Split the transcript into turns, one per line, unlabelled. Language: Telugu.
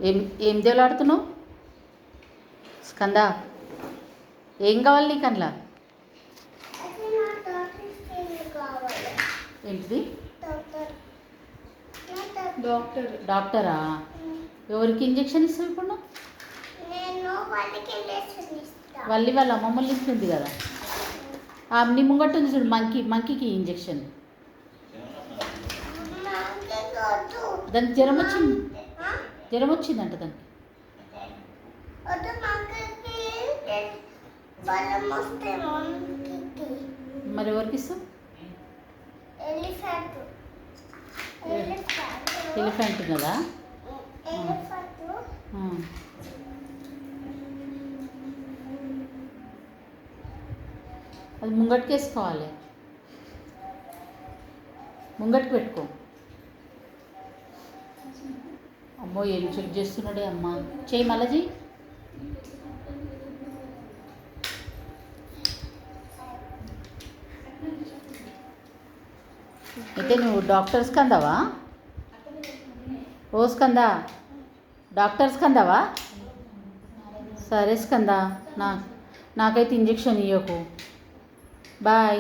ఏం ఏం దేవులాడుతున్నావు స్కంద? ఏం కావాలి నీకు అందులో? ఏంటిది? డాక్టరా? ఎవరికి ఇంజెక్షన్ ఇస్తావు ఇప్పుడు? వాళ్ళ అమ్మమ్మ ఇస్తుంది కదా. నీ ముంగట్టు ఉంది చూడు, మంకీకి ఇంజెక్షన్. దానికి జ్వరం వచ్చిందంట దానికి. మరి ఎవరికి ఇస్తావు? ఎలిఫెంట్ కదా. అది ముంగట్కి వేసుకోవాలి, ముంగట్కి పెట్టుకో. అమ్మో ఏం చెక్ చేస్తున్నాడే అమ్మ. చెయ్యి మళ్ళీ చెయ్యి. అయితే నువ్వు డాక్టర్స్కి అందావా? ఓ స్కందా, డాక్టర్స్కి అందావా? సరే స్కందా, నాకైతే ఇంజెక్షన్ ఇవ్వకు. బాయ్.